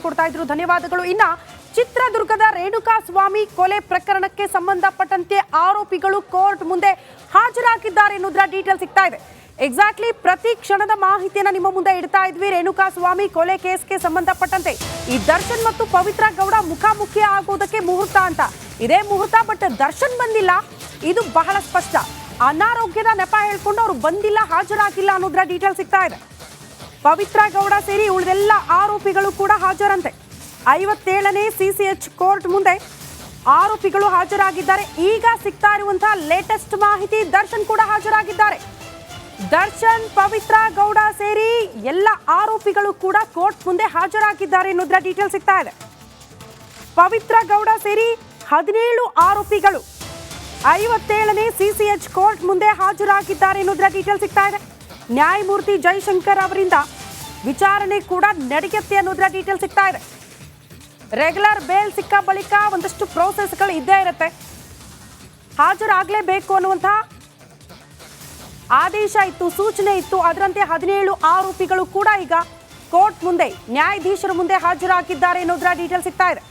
ಕೊಡ್ತಾ ಇದ್ರು, ಧನ್ಯವಾದಗಳು. ಇನ್ನ ಚಿತ್ರದುರ್ಗದ ರೇಣುಕಾ ಸ್ವಾಮಿ ಕೊಲೆ ಪ್ರಕರಣಕ್ಕೆ ಸಂಬಂಧಪಟ್ಟಂತೆ ಆರೋಪಿಗಳು ಕೋರ್ಟ್ ಮುಂದೆ ಹಾಜರಾಗಿದ್ದಾರೆ ಎನ್ನುವುದರ ಡೀಟೇಲ್ ಸಿಗ್ತಾ ಇದೆ. ಎಕ್ಸಾಕ್ಟ್ಲಿ ಪ್ರತಿ ಕ್ಷಣದ ಮಾಹಿತಿಯನ್ನ ನಿಮ್ಮ ಮುಂದೆ ಇಡ್ತಾ ಇದ್ವಿ. ರೇಣುಕಾ ಸ್ವಾಮಿ ಕೊಲೆ ಕೇಸ್ಗೆ ಸಂಬಂಧಪಟ್ಟಂತೆ ಈ ದರ್ಶನ್ ಮತ್ತು ಪವಿತ್ರ ಗೌಡ ಮುಖಾಮುಖಿ ಆಗೋದಕ್ಕೆ ಮುಹೂರ್ತ ಅಂತ ಇದೇ ಮುಹೂರ್ತ, ಬಟ್ ದರ್ಶನ್ ಬಂದಿಲ್ಲ, ಇದು ಬಹಳ ಸ್ಪಷ್ಟ. ಅನಾರೋಗ್ಯದ ನೆಪ ಹೇಳ್ಕೊಂಡು ಅವರು ಬಂದಿಲ್ಲ, ಹಾಜರಾಗಿಲ್ಲ ಅನ್ನೋದ್ರ ಡೀಟೇಲ್ ಸಿಗ್ತಾ ಇದೆ. ಪವಿತ್ರ ಗೌಡ ಸೇರಿ ಉಳಿದೆಲ್ಲ ಆರೋಪಿಗಳು ಕೂಡ ಹಾಜರಂತೆ. 57ನೇ CCH ಕೋರ್ಟ್ ಮುಂದೆ ಆರೋಪಿಗಳು ಹಾಜರಾಗಿದ್ದಾರೆ. ಈಗ ಸಿಗ್ತಾ ಇರುವಂತಹ ಲೇಟೆಸ್ಟ್ ಮಾಹಿತಿ, ದರ್ಶನ್ ಕೂಡ ಹಾಜರಾಗಿದ್ದಾರೆ. ದರ್ಶನ್, ಪವಿತ್ರ ಗೌಡ ಸೇರಿ ಎಲ್ಲ ಆರೋಪಿಗಳು ಕೂಡ ಕೋರ್ಟ್ ಮುಂದೆ ಹಾಜರಾಗಿದ್ದಾರೆ ಎನ್ನುವುದರ ಡೀಟೇಲ್ ಸಿಗ್ತಾ ಇದೆ. ಪವಿತ್ರ ಗೌಡ ಸೇರಿ 17 ಆರೋಪಿಗಳು 57ನೇ CCH ಕೋರ್ಟ್ ಮುಂದೆ ಹಾಜರಾಗಿದ್ದಾರೆ ಎನ್ನುವುದರ ಡೀಟೇಲ್ ಸಿಗ್ತಾ ಇದೆ. ನ್ಯಾಯಮೂರ್ತಿ ಜೈಶಂಕರ್ ಅವರಿಂದ ವಿಚಾರಣೆ ಕೂಡ ನಡೆಯುತ್ತೆ ಅನ್ನೋದರ ಡೀಟೇಲ್ ಸಿಗ್ತಾ ಇದೆ. ರೆಗ್ಯುಲರ್ ಬೇಲ್ ಸಿಕ್ಕ ಬಳಿಕ ಒಂದಷ್ಟು ಪ್ರೋಸೆಸ್ಗಳು ಇದ್ದೇ ಇರುತ್ತೆ, ಹಾಜರಾಗಲೇಬೇಕು ಅನ್ನುವಂತಹ ಆದೇಶ ಇತ್ತು, ಸೂಚನೆ ಇತ್ತು. ಅದರಂತೆ 17 ಆರೋಪಿಗಳು ಕೂಡ ಈಗ ಕೋರ್ಟ್ ಮುಂದೆ ನ್ಯಾಯಾಧೀಶರ ಮುಂದೆ ಹಾಜರಾಗಿದ್ದಾರೆ ಅನ್ನೋದರ ಡೀಟೇಲ್ ಸಿಗ್ತಾ ಇದೆ.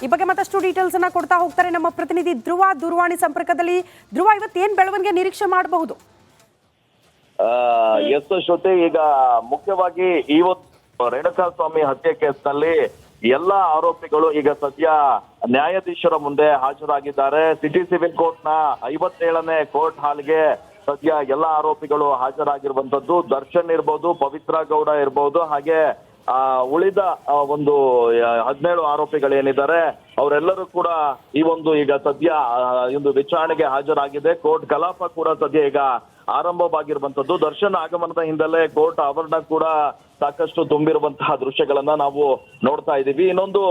ಈ ಬಗ್ಗೆ ಮತ್ತಷ್ಟು ಡೀಟೇಲ್ಸ್ ಅನ್ನ ಕೊಡ್ತಾ ಹೋಗ್ತಾರೆ ನಮ್ಮ ಪ್ರತಿನಿಧಿ ಧ್ರುವ, ದೂರವಾಣಿ ಸಂಪರ್ಕದಲ್ಲಿ. ಧ್ರುವ, ಇವತ್ತೇನ್ ಬೆಳವಣಿಗೆ ನಿರೀಕ್ಷೆ ಮಾಡಬಹುದು? ಎಸ್ ಶ್ರುತಿ, ಈಗ ಮುಖ್ಯವಾಗಿ ಇವತ್ತು ರೇಣುಕಾ ಸ್ವಾಮಿ ಹತ್ಯೆ ಕೇಸ್ನಲ್ಲಿ ಎಲ್ಲ ಆರೋಪಿಗಳು ಈಗ ಸದ್ಯ ನ್ಯಾಯಾಧೀಶರ ಮುಂದೆ ಹಾಜರಾಗಿದ್ದಾರೆ. ಸಿಟಿ ಸಿವಿಲ್ ಕೋರ್ಟ್ ನ 57ನೇ ಕೋರ್ಟ್ ಹಾಲ್ಗೆ ಸದ್ಯ ಎಲ್ಲ ಆರೋಪಿಗಳು ಹಾಜರಾಗಿರುವಂತದ್ದು. ದರ್ಶನ್ ಇರ್ಬೋದು, ಪವಿತ್ರ ಗೌಡ ಇರ್ಬೋದು, ಹಾಗೆ ಉಳಿದ ಒಂದು 17 ಆರೋಪಿಗಳೇನಿದ್ದಾರೆ ಅವರೆಲ್ಲರೂ ಕೂಡ ಈ ಒಂದು ಈಗ ಸದ್ಯ ಒಂದು ವಿಚಾರಣೆಗೆ ಹಾಜರಾಗಿದೆ. ಕೋರ್ಟ್ ಕಲಾಪ ಕೂಡ ಸದ್ಯ ಈಗ ಆರಂಭವಾಗಿರುವಂತದ್ದು. ದರ್ಶನ್ ಆಗಮನದ ಹಿನ್ನೆಲೆ ಕೋರ್ಟ್ ಆವರಣ ಕೂಡ ಸಾಕಷ್ಟು ತುಂಬಿರುವಂತಹ ದೃಶ್ಯಗಳನ್ನ ನಾವು ನೋಡ್ತಾ ಇದ್ದೀವಿ. ಇನ್ನೊಂದು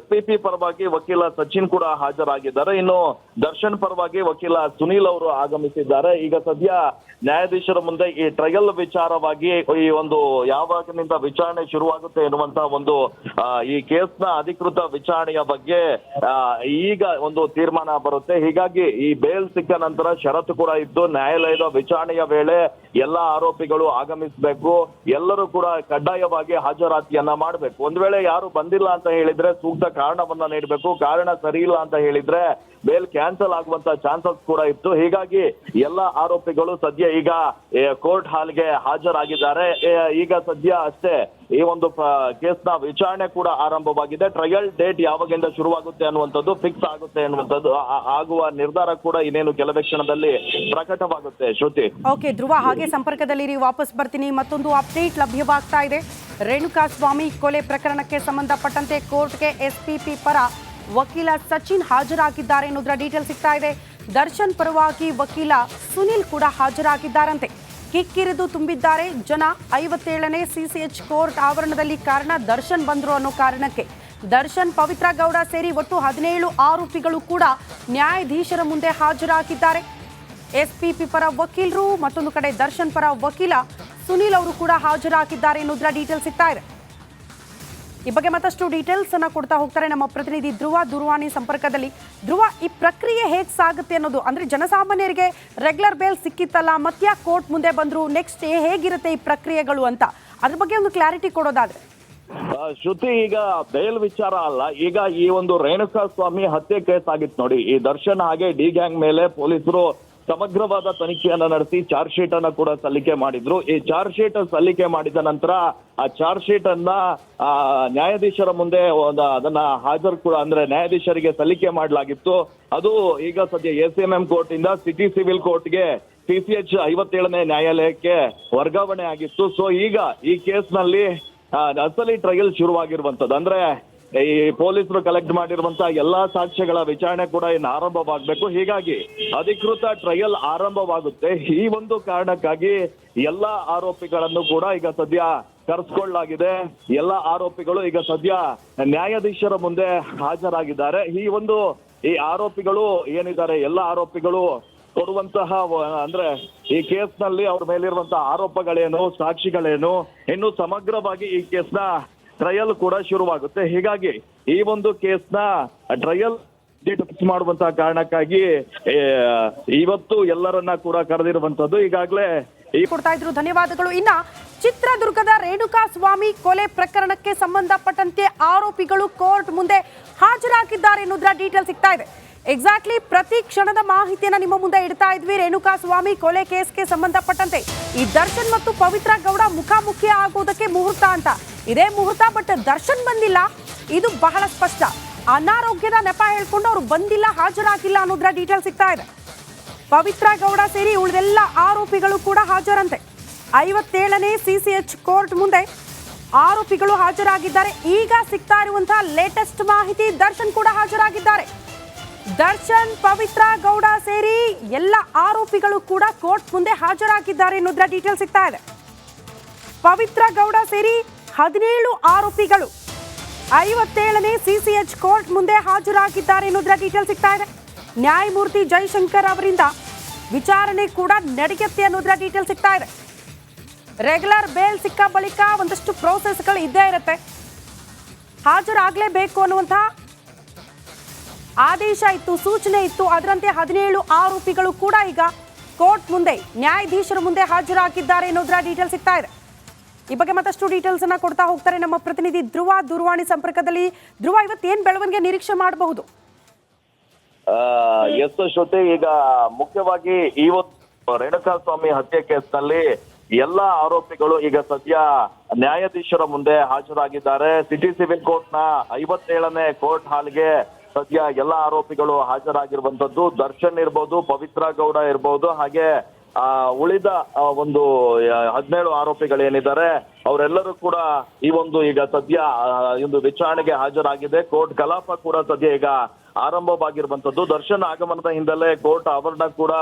SPP ಪರವಾಗಿ ವಕೀಲ ಸಚಿನ್ ಕೂಡ ಹಾಜರಾಗಿದ್ದಾರೆ. ಇನ್ನು ದರ್ಶನ್ ಪರವಾಗಿ ವಕೀಲ ಸುನೀಲ್ ಅವರು ಆಗಮಿಸಿದ್ದಾರೆ. ಈಗ ಸದ್ಯ ನ್ಯಾಯಾಧೀಶರ ಮುಂದೆ ಈ ಟ್ರಯಲ್ ವಿಚಾರವಾಗಿ ಈ ಒಂದು ಯಾವಾಗಿನಿಂದ ವಿಚಾರಣೆ ಶುರುವಾಗುತ್ತೆ ಎನ್ನುವಂತಹ ಒಂದು ಈ ಕೇಸ್ನ ಅಧಿಕೃತ ವಿಚಾರಣೆಯ ಬಗ್ಗೆ ಈಗ ಒಂದು ತೀರ್ಮಾನ ಬರುತ್ತೆ. ಹೀಗಾಗಿ ಈ ಬೇಲ್ ಸಿಕ್ಕ ನಂತರ ಷರತ್ತು ಕೂಡ ಇದ್ದು ನ್ಯಾಯಾಲಯದ ವಿಚಾರಣೆಯ ವೇಳೆ ಎಲ್ಲ ಆರೋಪಿಗಳು ಆಗಮಿಸಬೇಕು, ಎಲ್ಲರೂ ಕೂಡ ಕಡ್ಡಾಯವಾಗಿ ಹಾಜರಾತಿಯನ್ನ ಮಾಡಬೇಕು. ಒಂದ್ ವೇಳೆ ಯಾರು ಬಂದಿಲ್ಲ ಅಂತ ಹೇಳಿದ್ರೆ ಸೂಕ್ತ ಕಾರಣವನ್ನ ನೀಡಬೇಕು, ಕಾರಣ ಸರಿ ಇಲ್ಲ ಅಂತ ಹೇಳಿದ್ರೆ ಬೇಲ್ ಕ್ಯಾನ್ಸಲ್ ಆಗುವಂತ ಚಾನ್ಸಸ್ ಕೂಡ ಇತ್ತು. ಹೀಗಾಗಿ ಎಲ್ಲ ಆರೋಪಿಗಳು ಸದ್ಯ ಈಗ ಕೋರ್ಟ್ ಹಾಲ್ಗೆ ಹಾಜರಾಗಿದ್ದಾರೆ. ಈಗ ಸದ್ಯ ಅಷ್ಟೇ ಈ ಒಂದು ಕೇಸ್ನ ವಿಚಾರಣೆ ಕೂಡ ಆರಂಭವಾಗಿದೆ. ಟ್ರಯಲ್ ಡೇಟ್ ಯಾವಾಗಿಂದ ಶುರುವಾಗುತ್ತೆ ಅನ್ನುವಂಥದ್ದು ಫಿಕ್ಸ್ ಆಗುತ್ತೆ ಅನ್ನುವಂಥದ್ದು ಆಗುವ ನಿರ್ಧಾರ ಕೂಡ ಇನ್ನೇನು ಕೆಲವೇ ಕ್ಷಣದಲ್ಲಿ ಪ್ರಕಟವಾಗುತ್ತೆ. ಶ್ರುತಿ, ಓಕೆ ಧ್ರುವ, ಹಾಗೆ ಸಂಪರ್ಕದಲ್ಲಿ ವಾಪಸ್ ಬರ್ತೀನಿ. ಮತ್ತೊಂದು ಅಪ್ಡೇಟ್ ಲಭ್ಯವಾಗ್ತಾ ಇದೆ. ರೇಣುಕಾ ಸ್ವಾಮಿ ಕೊಲೆ ಪ್ರಕರಣಕ್ಕೆ ಸಂಬಂಧಪಟ್ಟಂತೆ ಕೋರ್ಟ್ಗೆ SPP ಪರ ವಕೀಲ ಸಚಿನ್ ಹಾಜರಾಗಿದ್ದಾರೆ ಎನ್ನುವುದರ ಡೀಟೇಲ್ ಸಿಗ್ತಾ ಇದೆ. ದರ್ಶನ್ ಪರವಾಗಿ ವಕೀಲ ಸುನಿಲ್ ಕೂಡ ಹಾಜರಾಗಿದ್ದಾರಂತೆ. ಕಿಕ್ಕಿರಿದು ತುಂಬಿದ್ದಾರೆ ಜನ 57ನೇ CCH ಕೋರ್ಟ್ ಆವರಣದಲ್ಲಿ. ಕಾರಣ ದರ್ಶನ್ ಬಂದ್ರು ಅನ್ನೋ ಕಾರಣಕ್ಕೆ ದರ್ಶನ್, ಪವಿತ್ರ ಗೌಡ ಸೇರಿ ಒಟ್ಟು 17 ಆರೋಪಿಗಳು ಕೂಡ ನ್ಯಾಯಾಧೀಶರ ಮುಂದೆ ಹಾಜರಾಗಿದ್ದಾರೆ. SPP ಪರ ವಕೀಲರು, ಮತ್ತೊಂದು ಕಡೆ ದರ್ಶನ್ ಪರ ವಕೀಲ ಸುನೀಲ್ ಅವರು ಕೂಡ ಹಾಜರಾಗಿದ್ದಾರೆ ಎನ್ನುವುದರ ಡೀಟೇಲ್ ಸಿಗ್ತಾ ಇದೆ. ಈ ಬಗ್ಗೆ ಮತ್ತಷ್ಟು ಡೀಟೇಲ್ಸ್ ಅನ್ನ ಕೊಡ್ತಾ ಹೋಗ್ತಾರೆ ನಮ್ಮ ಪ್ರತಿನಿಧಿ ಧ್ರುವ, ದೂರವಾಣಿ ಸಂಪರ್ಕದಲ್ಲಿ. ಧ್ರುವ, ಈ ಪ್ರಕ್ರಿಯೆ ಹೇಗೆ ಸಾಗುತ್ತೆ ಅನ್ನೋದು, ಅಂದ್ರೆ ಜನಸಾಮಾನ್ಯರಿಗೆ ರೆಗ್ಯುಲರ್ ಬೇಲ್ ಸಿಕ್ಕಿತ್ತಲ್ಲ, ಮತ್ತೆ ಕೋರ್ಟ್ ಮುಂದೆ ಬಂದ್ರು, ನೆಕ್ಸ್ಟ್ ಹೇಗಿರುತ್ತೆ ಈ ಪ್ರಕ್ರಿಯೆಗಳು ಅಂತ ಅದ್ರ ಬಗ್ಗೆ ಒಂದು ಕ್ಲಾರಿಟಿ ಕೊಡೋದಾದ್ರೆ. ಶ್ರುತಿ, ಈಗ ಬೇಲ್ ವಿಚಾರ ಅಲ್ಲ, ಈಗ ಈ ಒಂದು ರೇಣುಕಾ ಸ್ವಾಮಿ ಹತ್ಯೆ ಕೇಸ್ ಆಗಿತ್ತು ನೋಡಿ. ಈ ದರ್ಶನ್ ಹಾಗೆ ಡಿ ಗ್ಯಾಂಗ್ ಮೇಲೆ ಪೊಲೀಸರು ಸಮಗ್ರವಾದ ತನಿಖೆಯನ್ನ ನಡೆಸಿ ಚಾರ್ಜ್ ಶೀಟ್ ಅನ್ನ ಕೂಡ ಸಲ್ಲಿಕೆ ಮಾಡಿದ್ರು. ಈ ಚಾರ್ಜ್ ಶೀಟ್ ಸಲ್ಲಿಕೆ ಮಾಡಿದ ನಂತರ ಆ ಚಾರ್ಜ್ ಶೀಟ್ ಅನ್ನ ನ್ಯಾಯಾಧೀಶರ ಮುಂದೆ ಅದನ್ನ ಹಾಜರು ಕೂಡ ಅಂದ್ರೆ ನ್ಯಾಯಾಧೀಶರಿಗೆ ಸಲ್ಲಿಕೆ ಮಾಡಲಾಗಿತ್ತು. ಅದು ಈಗ ಸದ್ಯ ACMM ಕೋರ್ಟ್ ಇಂದ ಸಿಟಿ ಸಿವಿಲ್ ಕೋರ್ಟ್ಗೆ CCH 57ನೇ ನ್ಯಾಯಾಲಯಕ್ಕೆ ವರ್ಗಾವಣೆ ಆಗಿತ್ತು. ಸೊ ಈಗ ಈ ಕೇಸ್ ನಲ್ಲಿ ಅಸಲಿ ಟ್ರಯಲ್ ಶುರುವಾಗಿರುವಂತದ್ದು. ಅಂದ್ರೆ ಈ ಪೊಲೀಸರು ಕಲೆಕ್ಟ್ ಮಾಡಿರುವಂತಹ ಎಲ್ಲಾ ಸಾಕ್ಷ್ಯಗಳ ವಿಚಾರಣೆ ಕೂಡ ಇನ್ನು ಆರಂಭವಾಗಬೇಕು. ಹೀಗಾಗಿ ಅಧಿಕೃತ ಟ್ರಯಲ್ ಆರಂಭವಾಗುತ್ತೆ. ಈ ಒಂದು ಕಾರಣಕ್ಕಾಗಿ ಎಲ್ಲಾ ಆರೋಪಿಗಳನ್ನು ಕೂಡ ಈಗ ಸದ್ಯ ಕರೆಸ್ಕೊಳ್ಳಲಾಗಿದೆ. ಎಲ್ಲ ಆರೋಪಿಗಳು ಈಗ ಸದ್ಯ ನ್ಯಾಯಾಧೀಶರ ಮುಂದೆ ಹಾಜರಾಗಿದ್ದಾರೆ. ಈ ಆರೋಪಿಗಳು ಏನಿದ್ದಾರೆ, ಎಲ್ಲ ಆರೋಪಿಗಳು ಕೊಡುವಂತಹ ಅಂದ್ರೆ ಈ ಕೇಸ್ನಲ್ಲಿ ಅವ್ರ ಮೇಲಿರುವಂತಹ ಆರೋಪಗಳೇನು, ಸಾಕ್ಷಿಗಳೇನು, ಇನ್ನು ಸಮಗ್ರವಾಗಿ ಈ ಕೇಸ್ನ ಟ್ರಯಲ್ ಕೂಡ ಶುರುವಾಗುತ್ತೆ. ಹೀಗಾಗಿ ಈ ಒಂದು ಕೇಸ್ನ ಟ್ರಯಲ್ ಫಿಕ್ಸ್ ಮಾಡುವಂತಹ ಕಾರಣಕ್ಕಾಗಿ ಇವತ್ತು ಎಲ್ಲರನ್ನ ಕೂಡ ಕರೆದಿರುವಂತದ್ದು. ಈಗಾಗಲೇ ಕೊಡ್ತಾ ಇದ್ರು. ಧನ್ಯವಾದಗಳು. ಇನ್ನ ಚಿತ್ರದುರ್ಗದ ರೇಣುಕಾ ಸ್ವಾಮಿ ಕೊಲೆ ಪ್ರಕರಣಕ್ಕೆ ಸಂಬಂಧಪಟ್ಟಂತೆ ಆರೋಪಿಗಳು ಕೋರ್ಟ್ ಮುಂದೆ ಹಾಜರಾಗಿದ್ದಾರೆ ಅನ್ನೋದ್ರ ಡೀಟೇಲ್ ಸಿಗ್ತಾ ಇದೆ. ಎಕ್ಸಾಕ್ಟ್ಲಿ ಪ್ರತಿ ಕ್ಷಣದ ಮಾಹಿತಿಯನ್ನ ನಿಮ್ಮ ಮುಂದೆ ಇಡ್ತಾ ಇದ್ವಿ. ರೇಣುಕಾ ಸ್ವಾಮಿ ಕೊಲೆ ಕೇಸ್ಗೆ ಸಂಬಂಧಪಟ್ಟಂತೆ ಈ ದರ್ಶನ್ ಮತ್ತು ಪವಿತ್ರ ಗೌಡ ಮುಖಾಮುಖಿ ಆಗೋದಕ್ಕೆ ಮುಹೂರ್ತ ಅಂತ ಇದೇ ಮುಹೂರ್ತ. ಬಟ್ ದರ್ಶನ್ ಬಂದಿಲ್ಲ, ಇದು ಬಹಳ ಸ್ಪಷ್ಟ. ಅನಾರೋಗ್ಯದ ನೆಪ ಹೇಳ್ಕೊಂಡು ಅವರು ಬಂದಿಲ್ಲ, ಹಾಜರಾಗಿಲ್ಲ ಅನ್ನೋದ್ರ ಡೀಟೇಲ್ ಸಿಗ್ತಾ ಇದೆ. ಪವಿತ್ರ ಗೌಡ ಸೇರಿ ಉಳಿದೆಲ್ಲ ಆರೋಪಿಗಳು ಕೂಡ ಹಾಜರಂತೆ. 57ನೇ CCH ಕೋರ್ಟ್ ಮುಂದೆ ಆರೋಪಿಗಳು ಹಾಜರಾಗಿದ್ದಾರೆ. ಈಗ ಸಿಗ್ತಾ ಇರುವಂತಹ ಲೇಟೆಸ್ಟ್ ಮಾಹಿತಿ, ದರ್ಶನ್ ಕೂಡ ಹಾಜರಾಗಿದ್ದಾರೆ. ದರ್ಶನ್, ಪವಿತ್ರ ಗೌಡ ಸೇರಿ ಎಲ್ಲ ಆರೋಪಿಗಳು ಕೂಡ ಕೋರ್ಟ್ ಮುಂದೆ ಹಾಜರಾಗಿದ್ದಾರೆ ಅನ್ನೋದ್ರ ಡೀಟೇಲ್ ಸಿಗ್ತಾ ಇದೆ. ಪವಿತ್ರ ಗೌಡ ಸೇರಿ 17 ಆರೋಪಿಗಳು 57ನೇ CCH ಕೋರ್ಟ್ ಮುಂದೆ ಹಾಜರಾಗಿದ್ದಾರೆ ಅನ್ನೋದ್ರ ಡೀಟೇಲ್ ಸಿಗ್ತಾ ಇದೆ. ನ್ಯಾಯಮೂರ್ತಿ ಜೈಶಂಕರ್ ಅವರಿಂದ ವಿಚಾರಣೆ ಕೂಡ ನಡೆಯುತ್ತೆ ಅನ್ನೋದ್ರ ಡೀಟೇಲ್ ಸಿಗ್ತಾ ಇದೆ. ರೆಗ್ಯುಲರ್ ಬೇಲ್ ಸಿಕ್ಕ ಬಳಿಕ ಒಂದಷ್ಟು ಪ್ರೋಸೆಸ್ಗಳು ಇದ್ದೇ ಇರುತ್ತೆ. ಹಾಜರಾಗಲೇಬೇಕು ಅನ್ನುವಂತಹ ಆದೇಶ ಇತ್ತು, ಸೂಚನೆ ಇತ್ತು. ಅದರಂತೆ 17 ಆರೋಪಿಗಳು ಕೂಡ ಈಗ ಕೋರ್ಟ್ ಮುಂದೆ ನ್ಯಾಯಾಧೀಶರ ಮುಂದೆ ಹಾಜರಾಗಿದ್ದಾರೆ ಅನ್ನೋದ್ರ ಡೀಟೇಲ್ ಸಿಗ್ತಾ ಇದೆ. ಈ ಬಗ್ಗೆ ಮತ್ತಷ್ಟು ಡೀಟೇಲ್ಸ್ ಅನ್ನ ಕೊಡ್ತಾ ಹೋಗ್ತಾರೆ ನಮ್ಮ ಪ್ರತಿನಿಧಿ ಧ್ರುವ ದೂರವಾಣಿ ಸಂಪರ್ಕದಲ್ಲಿ. ಧ್ರುವ, ಇವತ್ತೇನ್ ಬೆಳವಣಿಗೆ ನಿರೀಕ್ಷೆ ಮಾಡಬಹುದು? ಎಸ್ ಶ್ರುತಿ, ಈಗ ಮುಖ್ಯವಾಗಿ ಇವತ್ತು ರೇಣುಕಾ ಸ್ವಾಮಿ ಹತ್ಯೆ ಕೇಸ್ನಲ್ಲಿ ಎಲ್ಲ ಆರೋಪಿಗಳು ಈಗ ಸದ್ಯ ನ್ಯಾಯಾಧೀಶರ ಮುಂದೆ ಹಾಜರಾಗಿದ್ದಾರೆ. ಸಿಟಿ ಸಿವಿಲ್ ಕೋರ್ಟ್ ನ 57ನೇ ಕೋರ್ಟ್ ಹಾಲ್ಗೆ ಸದ್ಯ ಎಲ್ಲ ಆರೋಪಿಗಳು ಹಾಜರಾಗಿರುವಂತದ್ದು. ದರ್ಶನ್ ಇರ್ಬೋದು, ಪವಿತ್ರ ಗೌಡ ಇರ್ಬೋದು, ಹಾಗೆ ಉಳಿದ ಒಂದು 17 ಆರೋಪಿಗಳೇನಿದ್ದಾರೆ ಅವರೆಲ್ಲರೂ ಕೂಡ ಈ ಒಂದು ಈಗ ಸದ್ಯ ಒಂದು ವಿಚಾರಣೆಗೆ ಹಾಜರಾಗಿದೆ. ಕೋರ್ಟ್ ಕಲಾಪ ಕೂಡ ಸದ್ಯ ಈಗ ಆರಂಭವಾಗಿರುವಂತದ್ದು. ದರ್ಶನ್ ಆಗಮನದ ಹಿನ್ನೆಲೆ ಕೋರ್ಟ್ ಆವರಣ ಕೂಡ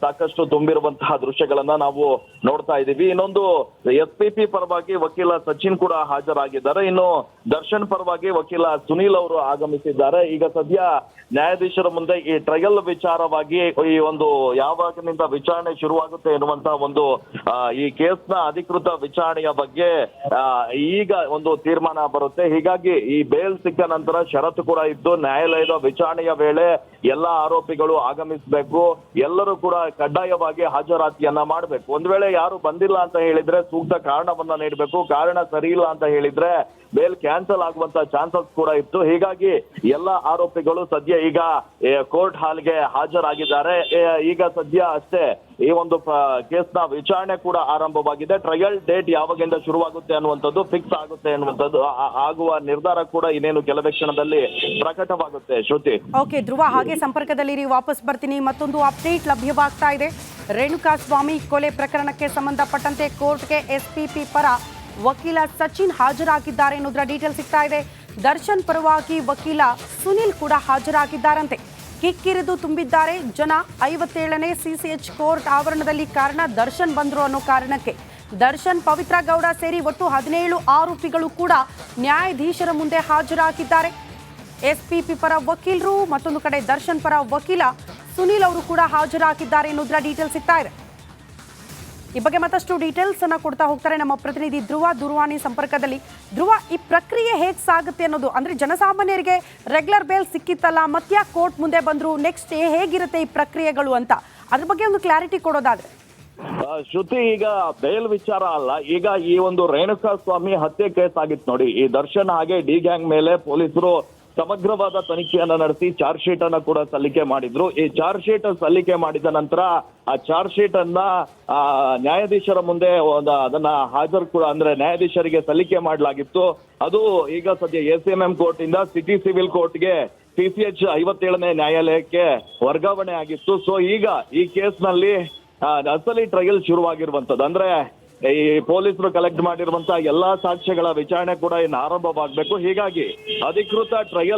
ಸಾಕಷ್ಟು ತುಂಬಿರುವಂತಹ ದೃಶ್ಯಗಳನ್ನ ನಾವು ನೋಡ್ತಾ ಇದ್ದೀವಿ. ಇನ್ನೊಂದು SPP ಪರವಾಗಿ ವಕೀಲ ಸಚಿನ್ ಕೂಡ ಹಾಜರಾಗಿದ್ದಾರೆ. ಇನ್ನು ದರ್ಶನ್ ಪರವಾಗಿ ವಕೀಲ ಸುನೀಲ್ ಅವರು ಆಗಮಿಸಿದ್ದಾರೆ. ಈಗ ಸದ್ಯ ನ್ಯಾಯಾಧೀಶರ ಮುಂದೆ ಈ ಟ್ರಯಲ್ ವಿಚಾರವಾಗಿ ಈ ಒಂದು ಯಾವಾಗಿನಿಂದ ವಿಚಾರಣೆ ಶುರುವಾಗುತ್ತೆ ಎನ್ನುವಂತಹ ಒಂದು ಈ ಕೇಸ್ನ ಅಧಿಕೃತ ವಿಚಾರಣೆಯ ಬಗ್ಗೆ ಈಗ ಒಂದು ತೀರ್ಮಾನ ಬರುತ್ತೆ. ಹೀಗಾಗಿ ಈ ಬೇಲ್ ಸಿಕ್ಕ ನಂತರ ಷರತ್ತು ಕೂಡ ಇದ್ದು ನ್ಯಾಯಾಲಯದ ವಿಚಾರಣೆಯ ವೇಳೆ ಎಲ್ಲ ಆರೋಪಿಗಳು ಆಗಮಿಸಬೇಕು, ಎಲ್ಲರೂ ಕೂಡ ಕಡ್ಡಾಯವಾಗಿ ಹಾಜರಾತಿಯನ್ನ ಮಾಡಬೇಕು. ಒಂದ್ ವೇಳೆ ಯಾರು ಬಂದಿಲ್ಲ ಅಂತ ಹೇಳಿದ್ರೆ ಸೂಕ್ತ ಕಾರಣವನ್ನ ನೀಡಬೇಕು. ಕಾರಣ ಸರಿ ಇಲ್ಲ ಅಂತ ಹೇಳಿದ್ರೆ ಬೇಲ್ ಕ್ಯಾನ್ಸಲ್ ಆಗುವಂತ ಚಾನ್ಸಸ್ ಕೂಡ ಇತ್ತು. ಹೀಗಾಗಿ ಎಲ್ಲ ಆರೋಪಿಗಳು ಸದ್ಯ ಈಗ ಕೋರ್ಟ್ ಹಾಲ್ಗೆ ಹಾಜರಾಗಿದ್ದಾರೆ. ಈಗ ಸದ್ಯ ಅಷ್ಟೇ ಈ ಒಂದು ಕೇಸ್ನ ವಿಚಾರಣೆ ಕೂಡ ಆರಂಭವಾಗಿದೆ. ಟ್ರಯಲ್ ಡೇಟ್ ಯಾವಾಗಿಂದ ಶುರುವಾಗುತ್ತೆ ಅನ್ನುವಂಥದ್ದು ಫಿಕ್ಸ್ ಆಗುತ್ತೆ ಅನ್ನುವಂಥದ್ದು ಆಗುವ ನಿರ್ಧಾರ ಕೂಡ ಇನ್ನೇನು ಕೆಲವೇ ಕ್ಷಣದಲ್ಲಿ ಪ್ರಕಟವಾಗುತ್ತೆ. ಶ್ರುತಿ, ಓಕೆ ಧ್ರುವ, ಹಾಗೆ ಸಂಪರ್ಕದಲ್ಲಿ ವಾಪಸ್ ಬರ್ತೀನಿ. ಮತ್ತೊಂದು ಅಪ್ಡೇಟ್ ಲಭ್ಯವಾಗ್ತಾ ಇದೆ. ರೇಣುಕಾ ಸ್ವಾಮಿ ಕೊಲೆ ಪ್ರಕರಣಕ್ಕೆ ಸಂಬಂಧಪಟ್ಟಂತೆ ಕೋರ್ಟ್ಗೆ SPP ಪರ ವಕೀಲ ಸಚಿನ್ ಹಾಜರಾಗಿದ್ದಾರೆ ಅನ್ನೋದ್ರ ಡೀಟೇಲ್ ಸಿಗ್ತಾ ಇದೆ. ದರ್ಶನ್ ಪರವಾಗಿ ವಕೀಲ ಸುನಿಲ್ ಕೂಡ ಹಾಜರಾಗಿದ್ದಾರಂತೆ. ಕಿಕ್ಕಿರಿದು ತುಂಬಿದ್ದಾರೆ ಜನ 57ನೇ CCH ಕೋರ್ಟ್ ಆವರಣದಲ್ಲಿ. ಕಾರಣ ದರ್ಶನ್ ಬಂದ್ರು ಅನ್ನೋ ಕಾರಣಕ್ಕೆ ದರ್ಶನ್, ಪವಿತ್ರ ಗೌಡ ಸೇರಿ ಒಟ್ಟು 17 ಆರೋಪಿಗಳು ಕೂಡ ನ್ಯಾಯಾಧೀಶರ ಮುಂದೆ ಹಾಜರಾಗಿದ್ದಾರೆ. SPP ಪರ ವಕೀಲರು, ಮತ್ತೊಂದು ಕಡೆ ದರ್ಶನ್ ಪರ ವಕೀಲ ಸುನಿಲ್ ಅವರು ಕೂಡ ಹಾಜರಾಗಿದ್ದಾರೆ ಅನ್ನೋದ್ರ ಡೀಟೇಲ್ ಸಿಗ್ತಾ ಇದೆ. ಈ ಬಗ್ಗೆ ಮತ್ತಷ್ಟು ಡೀಟೇಲ್ಸ್ ಅನ್ನ ಕೊಡ್ತಾ ಹೋಗ್ತಾರೆ ನಮ್ಮ ಪ್ರತಿನಿಧಿ ಧ್ರುವ ದೂರವಾಣಿ ಸಂಪರ್ಕದಲ್ಲಿ. ಧ್ರುವ, ಈ ಪ್ರಕ್ರಿಯೆ ಹೇಗೆ ಸಾಗುತ್ತೆ ಅನ್ನೋದು, ಅಂದ್ರೆ ಜನಸಾಮಾನ್ಯರಿಗೆ ರೆಗ್ಯುಲರ್ ಬೇಲ್ ಸಿಕ್ಕಿತ್ತಲ್ಲ, ಮತ್ತೆ ಕೋರ್ಟ್ ಮುಂದೆ ಬಂದ್ರು, ನೆಕ್ಸ್ಟ್ ಹೇಗಿರುತ್ತೆ ಈ ಪ್ರಕ್ರಿಯೆಗಳು ಅಂತ ಅದ್ರ ಬಗ್ಗೆ ಒಂದು ಕ್ಲಾರಿಟಿ ಕೊಡೋದಾದ್ರೆ. ಶ್ರುತಿ, ಈಗ ಬೇಲ್ ವಿಚಾರ ಅಲ್ಲ, ಈಗ ಈ ಒಂದು ರೇಣುಕಾ ಸ್ವಾಮಿ ಹತ್ಯೆ ಕೇಸ್ ಆಗಿತ್ತು ನೋಡಿ. ಈ ದರ್ಶನ್ ಹಾಗೆ ಡಿ ಗ್ಯಾಂಗ್ ಮೇಲೆ ಪೊಲೀಸರು ಸಮಗ್ರವಾದ ತನಿಖೆಯನ್ನ ನಡೆಸಿ ಚಾರ್ಜ್ ಶೀಟ್ ಅನ್ನ ಕೂಡ ಸಲ್ಲಿಕೆ ಮಾಡಿದ್ರು. ಈ ಚಾರ್ಜ್ ಶೀಟ್ ಸಲ್ಲಿಕೆ ಮಾಡಿದ ನಂತರ ಆ ಚಾರ್ಜ್ ಶೀಟ್ ಅನ್ನ ನ್ಯಾಯಾಧೀಶರ ಮುಂದೆ ಅದನ್ನ ಹಾಜರು ಕೂಡ ಅಂದ್ರೆ ನ್ಯಾಯಾಧೀಶರಿಗೆ ಸಲ್ಲಿಕೆ ಮಾಡಲಾಗಿತ್ತು. ಅದು ಈಗ ಸದ್ಯ ACMM ಕೋರ್ಟ್ ಇಂದ ಸಿಟಿ ಸಿವಿಲ್ ಕೋರ್ಟ್ಗೆ CCH 57ನೇ ನ್ಯಾಯಾಲಯಕ್ಕೆ ವರ್ಗಾವಣೆ ಆಗಿತ್ತು. ಸೊ ಈಗ ಈ ಕೇಸ್ನಲ್ಲಿ ಅಸಲಿ ಟ್ರಯಲ್ ಶುರುವಾಗಿರುವಂತದ್ದು. ಅಂದ್ರೆ ಈ ಪೊಲೀಸರು ಕಲೆಕ್ಟ್ ಮಾಡಿರುವಂತಹ ಎಲ್ಲಾ ಸಾಕ್ಷ್ಯಗಳ ವಿಚಾರಣೆ ಕೂಡ ಇನ್ನು ಆರಂಭವಾಗಬೇಕು. ಹೀಗಾಗಿ ಅಧಿಕೃತ ಟ್ರಯಲ್